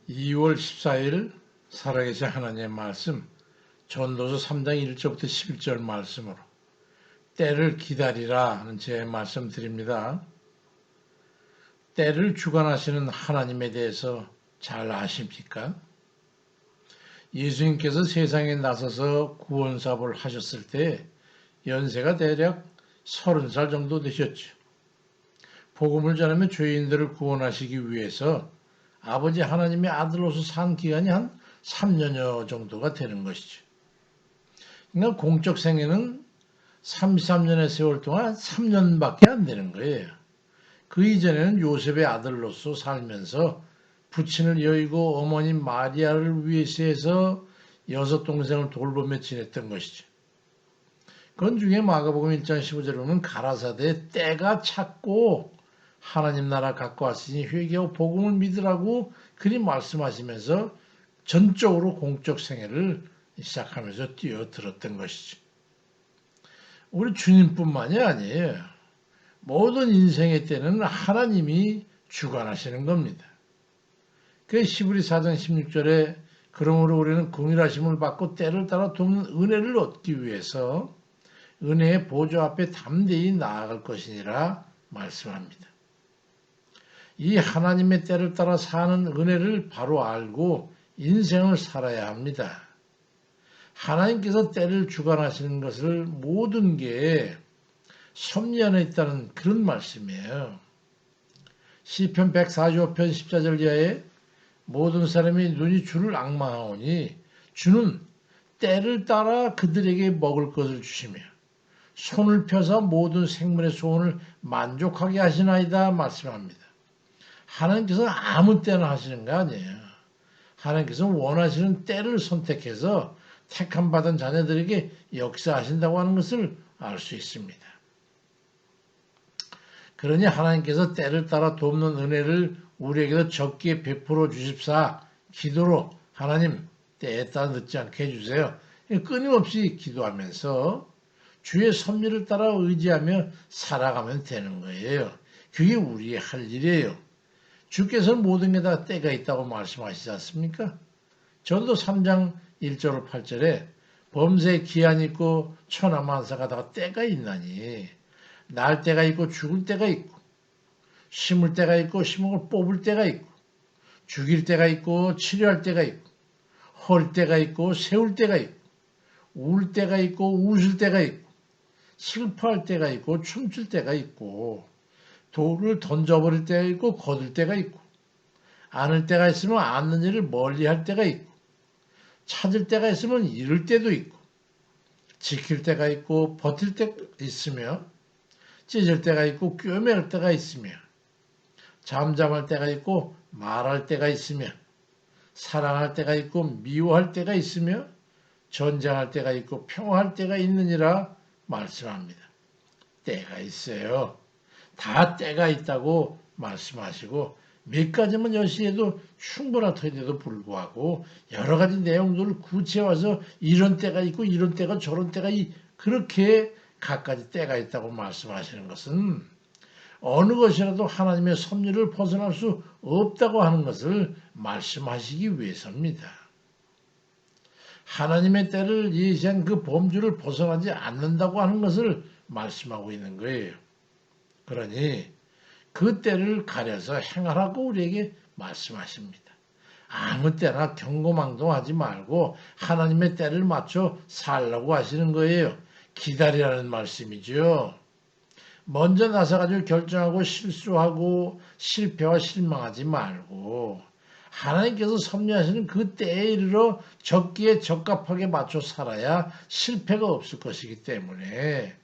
2월 14일 살아계신 하나님의 말씀 전도서 3장 1절부터 11절 말씀으로 때를 기다리라 하는 제 말씀 드립니다. 때를 주관하시는 하나님에 대해서 잘 아십니까? 예수님께서 세상에 나서서 구원사업을 하셨을 때 연세가 대략 30살 정도 되셨죠. 복음을 전하며 죄인들을 구원하시기 위해서 아버지 하나님의 아들로서 산 기간이 한 3년여 정도가 되는 것이죠. 그러니까 공적 생애는 33년의 세월 동안 3년밖에 안 되는 거예요. 그 이전에는 요셉의 아들로서 살면서 부친을 여의고 어머니 마리아를 위해서 해서 6동생을 돌보며 지냈던 것이죠. 그건 중에 마가복음 1장 15절에 보면 가라사대 때가 찼고 하나님 나라 갖고 왔으니 회개하고 복음을 믿으라고 그리 말씀하시면서 전적으로 공적 생애를 시작하면서 뛰어들었던 것이죠. 우리 주님뿐만이 아니에요. 모든 인생의 때는 하나님이 주관하시는 겁니다. 그 히브리 4장 16절에 그러므로 우리는 긍휼하심을 받고 때를 따라 돕는 은혜를 얻기 위해서 은혜의 보좌 앞에 담대히 나아갈 것이니라 말씀합니다. 이 하나님의 때를 따라 사는 은혜를 바로 알고 인생을 살아야 합니다. 하나님께서 때를 주관하시는 것을 모든 게 섭리 안에 있다는 그런 말씀이에요. 시편 145편 14절 이하에 모든 사람이 눈이 주를 앙망하오니 주는 때를 따라 그들에게 먹을 것을 주시며 손을 펴서 모든 생물의 소원을 만족하게 하시나이다 말씀합니다. 하나님께서 아무 때나 하시는 거 아니에요. 하나님께서 원하시는 때를 선택해서 택함 받은 자녀들에게 역사하신다고 하는 것을 알 수 있습니다. 그러니 하나님께서 때를 따라 돕는 은혜를 우리에게도 적게 베풀어 주십사 기도로 하나님 때에 따라 늦지 않게 해주세요. 끊임없이 기도하면서 주의 섭리를 따라 의지하며 살아가면 되는 거예요. 그게 우리의 할 일이에요. 주께서는 모든 게 다 때가 있다고 말씀하시지 않습니까? 전도 3장 1절 8절에 범사에 기한이 있고 천하만사가 다 때가 있나니 날 때가 있고 죽을 때가 있고 심을 때가 있고 심은 걸 뽑을 때가 있고 죽일 때가 있고 치료할 때가 있고 헐 때가 있고 세울 때가 있고 울 때가 있고 웃을 때가 있고 슬퍼할 때가 있고 춤출 때가 있고 돌을 던져버릴 때가 있고 거둘 때가 있고 안을 때가 있으면 않는 일을 멀리할 때가 있고 찾을 때가 있으면 잃을 때도 있고 지킬 때가 있고 버틸 때가 있으며 찢을 때가 있고 꿰맬 때가 있으며 잠잠할 때가 있고 말할 때가 있으며 사랑할 때가 있고 미워할 때가 있으며 전쟁할 때가 있고 평화할 때가 있느니라 말씀합니다. 때가 있어요. 다 때가 있다고 말씀하시고 몇 가지만 여시해도 충분한 터인데도 불구하고 여러 가지 내용들을 구체화해서 이런 때가 있고 이런 때가 저런 때가 그렇게 각가지 때가 있다고 말씀하시는 것은 어느 것이라도 하나님의 섭리를 벗어날 수 없다고 하는 것을 말씀하시기 위해서입니다. 하나님의 때를 예시한 그 범주를 벗어나지 않는다고 하는 것을 말씀하고 있는 거예요. 그러니 그 때를 가려서 행하라고 우리에게 말씀하십니다. 아무 때나 경고망동하지 말고 하나님의 때를 맞춰 살라고 하시는 거예요. 기다리라는 말씀이죠. 먼저 나서가지고 결정하고 실수하고 실패와 실망하지 말고 하나님께서 섭리하시는 그 때에 이르러 적기에 적합하게 맞춰 살아야 실패가 없을 것이기 때문에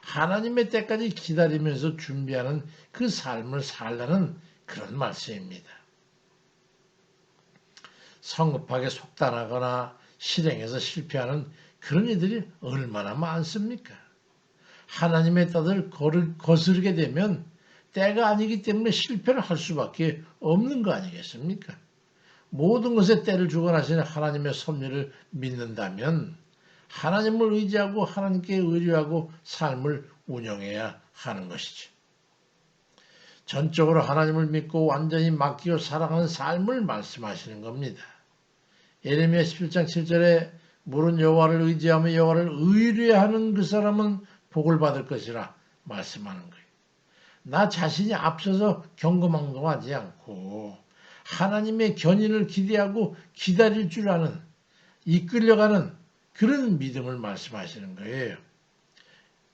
하나님의 때까지 기다리면서 준비하는 그 삶을 살라는 그런 말씀입니다. 성급하게 속단하거나 실행해서 실패하는 그런 이들이 얼마나 많습니까? 하나님의 뜻을 거스르게 되면 때가 아니기 때문에 실패를 할 수밖에 없는 거 아니겠습니까? 모든 것에 때를 주관하시는 하나님의 섭리를 믿는다면 하나님을 의지하고 하나님께 의뢰하고 삶을 운영해야 하는 것이죠. 전적으로 하나님을 믿고 완전히 맡기고 살아가는 삶을 말씀하시는 겁니다. 예레미야 17장 7절에 물은 여호와를 의지하며 여호와를 의뢰하는 그 사람은 복을 받을 것이라 말씀하는 거예요. 나 자신이 앞서서 경거망동하지 않고 하나님의 견인을 기대하고 기다릴 줄 아는 이끌려가는 그런 믿음을 말씀하시는 거예요.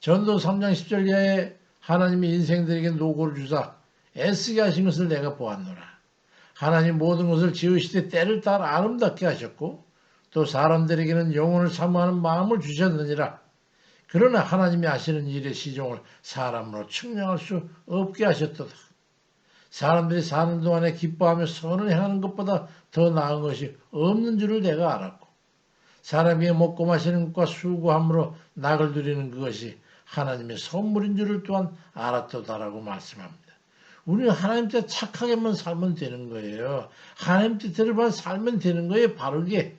전도 3장 10절 이하에 하나님이 인생들에게 노고를 주사 애쓰게 하신 것을 내가 보았노라. 하나님 모든 것을 지으시되 때를 따라 아름답게 하셨고 또 사람들에게는 영혼을 사모하는 마음을 주셨느니라. 그러나 하나님이 하시는 일의 시종을 사람으로 측량할 수 없게 하셨도다. 사람들이 사는 동안에 기뻐하며 선을 행하는 것보다 더 나은 것이 없는 줄을 내가 알았고 사람이 먹고 마시는 것과 수고함으로 낙을 누리는 그것이 하나님의 선물인 줄을 또한 알았도다라고 말씀합니다. 우리는 하나님 뜻 착하게만 살면 되는 거예요. 하나님 뜻대로만 살면 되는 거예요. 바르게.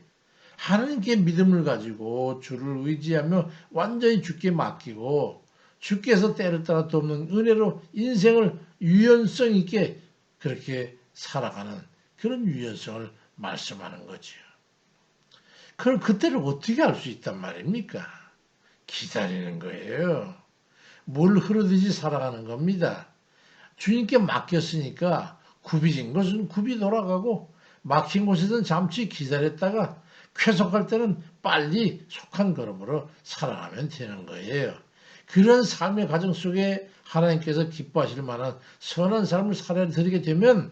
하나님께 믿음을 가지고 주를 의지하며 완전히 주께 맡기고 주께서 때를 따라 돕는 은혜로 인생을 유연성 있게 그렇게 살아가는 그런 유연성을 말씀하는 거죠. 그럼 그때를 어떻게 할 수 있단 말입니까? 기다리는 거예요. 물 흐르듯이 살아가는 겁니다. 주님께 맡겼으니까 굽이진 것은 굽이 돌아가고 막힌 곳에서는 잠시 기다렸다가 쾌속할 때는 빨리 속한 걸음으로 살아가면 되는 거예요. 그런 삶의 과정 속에 하나님께서 기뻐하실 만한 선한 삶을 살아드리게 되면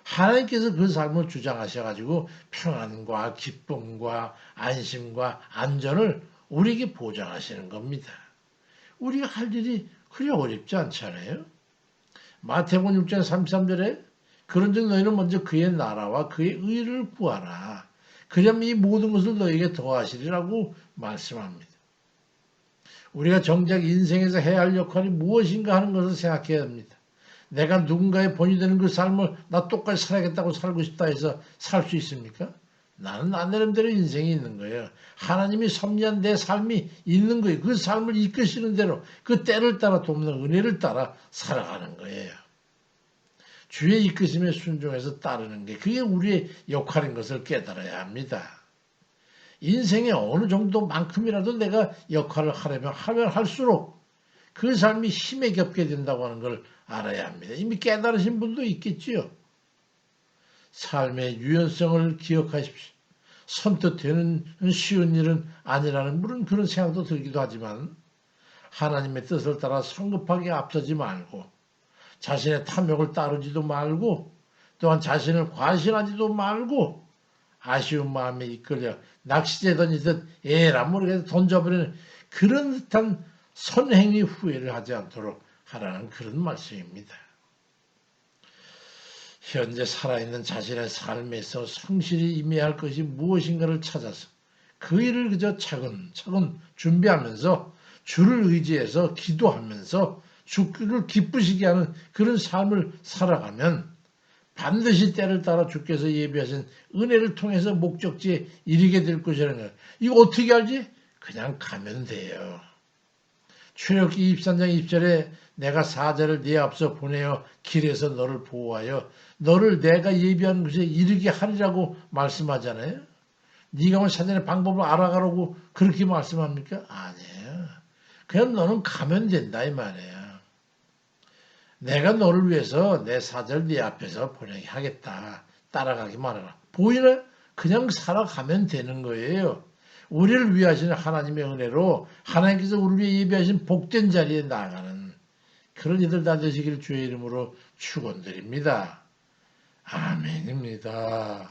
하나님께서 그 삶을 주장하셔가지고 평안과 기쁨과 안심과 안전을 우리에게 보장하시는 겁니다. 우리가 할 일이 그리 어렵지 않잖아요. 마태복음 6장 33절에 그런즉 너희는 먼저 그의 나라와 그의 의를 구하라. 그러면 이 모든 것을 너희에게 더하시리라고 말씀합니다. 우리가 정작 인생에서 해야 할 역할이 무엇인가 하는 것을 생각해야 합니다. 내가 누군가의 본이 되는 그 삶을 나 똑같이 살아야겠다고 살고 싶다 해서 살 수 있습니까? 나는 나 나름대로 인생이 있는 거예요. 하나님이 섭리한 내 삶이 있는 거예요. 그 삶을 이끄시는 대로 그 때를 따라 돕는 은혜를 따라 살아가는 거예요. 주의 이끄심에 순종해서 따르는 게 그게 우리의 역할인 것을 깨달아야 합니다. 인생에 어느 정도만큼이라도 내가 역할을 하면 할수록 그 삶이 힘에 겹게 된다고 하는 걸 알아야 합니다. 이미 깨달으신 분도 있겠지요. 삶의 유연성을 기억하십시오. 선뜻 되는 쉬운 일은 아니라는 물론 그런 생각도 들기도 하지만 하나님의 뜻을 따라 성급하게 앞서지 말고 자신의 탐욕을 따르지도 말고 또한 자신을 과신하지도 말고 아쉬운 마음에 이끌려 낚시대 던지듯 에라 모르게 던져버리는 그런 듯한 선행의 후회를 하지 않도록 하라는 그런 말씀입니다. 현재 살아있는 자신의 삶에서 성실히 임해야 할 것이 무엇인가를 찾아서 그 일을 그저 차근차근 준비하면서 주를 의지해서 기도하면서 주를 기쁘시게 하는 그런 삶을 살아가면 반드시 때를 따라 주께서 예비하신 은혜를 통해서 목적지에 이르게 될 것이라는 거예요. 이거 어떻게 알지? 그냥 가면 돼요. 출애굽기 23장 20절에 내가 사자를 네 앞서 보내어 길에서 너를 보호하여 너를 내가 예비한 곳에 이르게 하리라고 말씀하잖아요. 네가 뭐 사전에 방법을 알아가라고 그렇게 말씀합니까? 아니에요. 그냥 너는 가면 된다 이 말이에요. 내가 너를 위해서 내 사자를 네 앞에서 보내게 하겠다. 따라가기만 하라. 보이나? 그냥 살아가면 되는 거예요. 우리를 위하시는 하나님의 은혜로 하나님께서 우리를 위해 예비하신 복된 자리에 나아가는 그런 이들 다 되시길 주의 이름으로 축원드립니다. 아멘입니다.